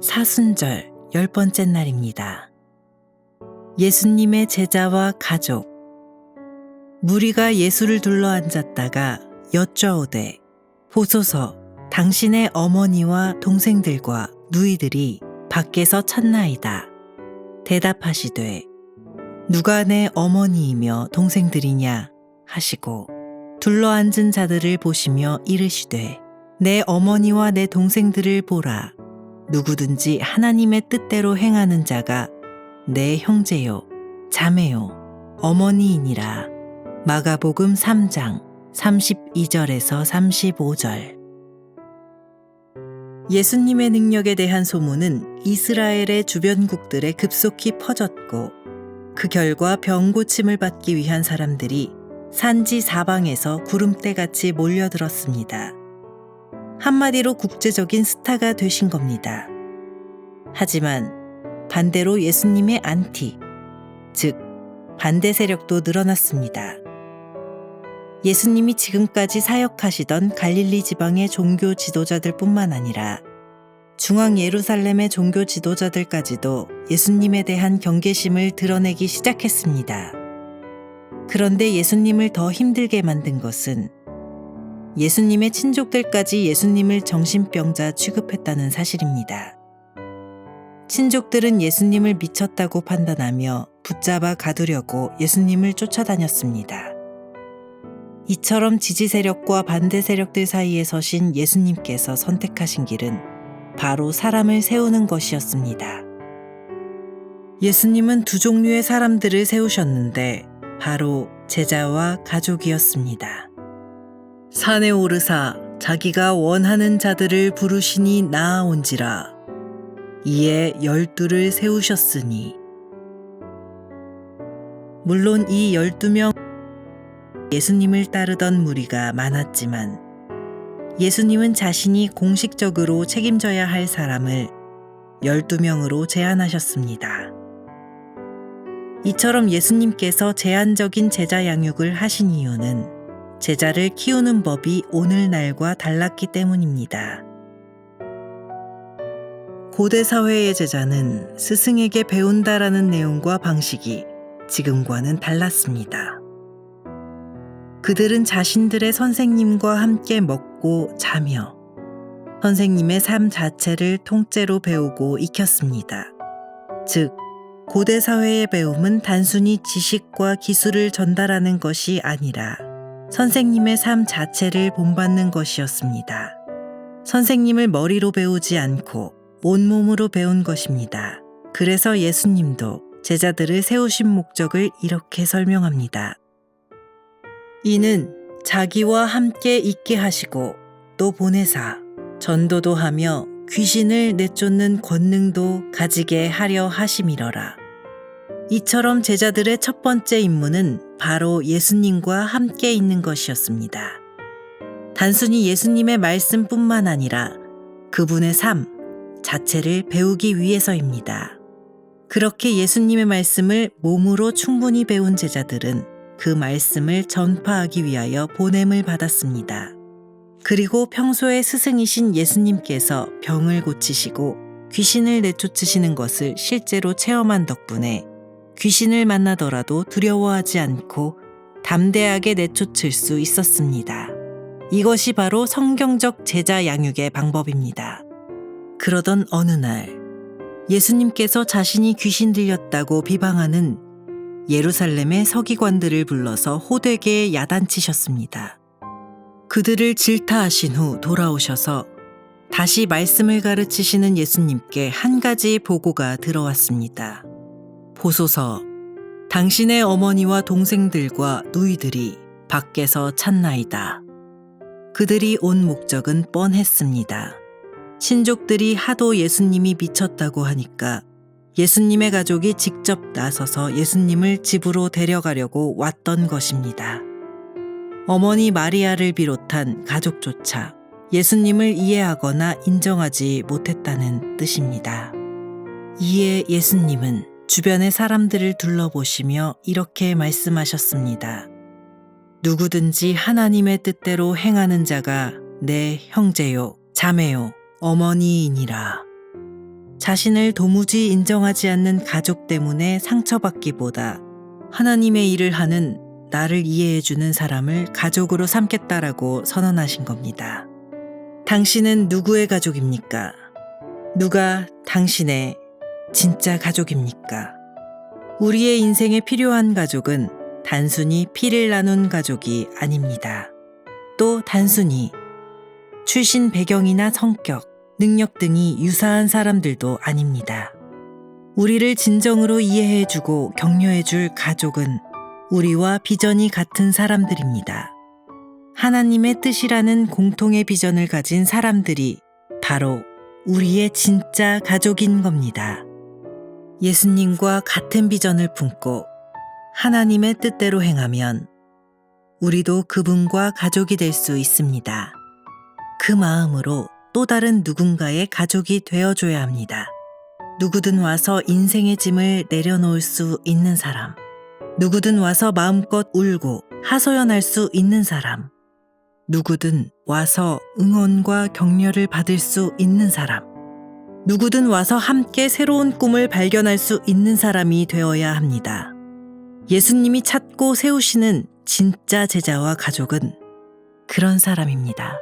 사순절 10번째 날입니다. 예수님의 제자와 가족. 무리가 예수를 둘러앉았다가 여쭤오되 보소서 당신의 어머니와 동생들과 누이들이 밖에서 찾나이다. 대답하시되 누가 내 어머니이며 동생들이냐 하시고 둘러앉은 자들을 보시며 이르시되 내 어머니와 내 동생들을 보라. 누구든지 하나님의 뜻대로 행하는 자가 내 형제요 자매요 어머니이니라. 마가복음 3장 32절에서 35절. 예수님의 능력에 대한 소문은 이스라엘의 주변국들에 급속히 퍼졌고 그 결과 병 고침을 받기 위한 사람들이 산지 사방에서 구름대같이 몰려들었습니다. 한마디로 국제적인 스타가 되신 겁니다. 하지만 반대로 예수님의 안티, 즉 반대 세력도 늘어났습니다. 예수님이 지금까지 사역하시던 갈릴리 지방의 종교 지도자들 뿐만 아니라 중앙 예루살렘의 종교 지도자들까지도 예수님에 대한 경계심을 드러내기 시작했습니다. 그런데 예수님을 더 힘들게 만든 것은 예수님의 친족들까지 예수님을 정신병자 취급했다는 사실입니다. 친족들은 예수님을 미쳤다고 판단하며 붙잡아 가두려고 예수님을 쫓아다녔습니다. 이처럼 지지 세력과 반대 세력들 사이에 서신 예수님께서 선택하신 길은 바로 사람을 세우는 것이었습니다. 예수님은 두 종류의 사람들을 세우셨는데 바로 제자와 가족이었습니다. 산에 오르사 자기가 원하는 자들을 부르시니 나아온지라. 이에 12를 세우셨으니. 물론 이 12명 예수님을 따르던 무리가 많았지만 예수님은 자신이 공식적으로 책임져야 할 사람을 12명으로 제안하셨습니다. 이처럼 예수님께서 제한적인 제자 양육을 하신 이유는 제자를 키우는 법이 오늘날과 달랐기 때문입니다. 고대 사회의 제자는 스승에게 배운다라는 내용과 방식이 지금과는 달랐습니다. 그들은 자신들의 선생님과 함께 먹고 자며 선생님의 삶 자체를 통째로 배우고 익혔습니다. 즉, 고대 사회의 배움은 단순히 지식과 기술을 전달하는 것이 아니라 선생님의 삶 자체를 본받는 것이었습니다. 선생님을 머리로 배우지 않고 온몸으로 배운 것입니다. 그래서 예수님도 제자들을 세우신 목적을 이렇게 설명합니다. 이는 자기와 함께 있게 하시고 또 보내사 전도도 하며 귀신을 내쫓는 권능도 가지게 하려 하심이러라. 이처럼 제자들의 첫 번째 임무는 바로 예수님과 함께 있는 것이었습니다. 단순히 예수님의 말씀뿐만 아니라 그분의 삶 자체를 배우기 위해서입니다. 그렇게 예수님의 말씀을 몸으로 충분히 배운 제자들은 그 말씀을 전파하기 위하여 보냄을 받았습니다. 그리고 평소에 스승이신 예수님께서 병을 고치시고 귀신을 내쫓으시는 것을 실제로 체험한 덕분에 귀신을 만나더라도 두려워하지 않고 담대하게 내쫓을 수 있었습니다. 이것이 바로 성경적 제자 양육의 방법입니다. 그러던 어느 날 예수님께서 자신이 귀신 들렸다고 비방하는 예루살렘의 서기관들을 불러서 호되게 야단치셨습니다. 그들을 질타하신 후 돌아오셔서 다시 말씀을 가르치시는 예수님께 한 가지 보고가 들어왔습니다. 보소서, 당신의 어머니와 동생들과 누이들이 밖에서 찾나이다. 그들이 온 목적은 뻔했습니다. 친족들이 하도 예수님이 미쳤다고 하니까 예수님의 가족이 직접 나서서 예수님을 집으로 데려가려고 왔던 것입니다. 어머니 마리아를 비롯한 가족조차 예수님을 이해하거나 인정하지 못했다는 뜻입니다. 이에 예수님은 주변의 사람들을 둘러보시며 이렇게 말씀하셨습니다. 누구든지 하나님의 뜻대로 행하는 자가 내 형제요, 자매요, 어머니이니라. 자신을 도무지 인정하지 않는 가족 때문에 상처받기보다 하나님의 일을 하는 나를 이해해주는 사람을 가족으로 삼겠다라고 선언하신 겁니다. 당신은 누구의 가족입니까? 누가 당신의 진짜 가족입니까? 우리의 인생에 필요한 가족은 단순히 피를 나눈 가족이 아닙니다. 또 단순히 출신 배경이나 성격, 능력 등이 유사한 사람들도 아닙니다. 우리를 진정으로 이해해주고 격려해줄 가족은 우리와 비전이 같은 사람들입니다. 하나님의 뜻이라는 공통의 비전을 가진 사람들이 바로 우리의 진짜 가족인 겁니다. 예수님과 같은 비전을 품고 하나님의 뜻대로 행하면 우리도 그분과 가족이 될 수 있습니다. 그 마음으로 또 다른 누군가의 가족이 되어줘야 합니다. 누구든 와서 인생의 짐을 내려놓을 수 있는 사람, 누구든 와서 마음껏 울고 하소연할 수 있는 사람, 누구든 와서 응원과 격려를 받을 수 있는 사람, 누구든 와서 함께 새로운 꿈을 발견할 수 있는 사람이 되어야 합니다. 예수님이 찾고 세우시는 진짜 제자와 가족은 그런 사람입니다.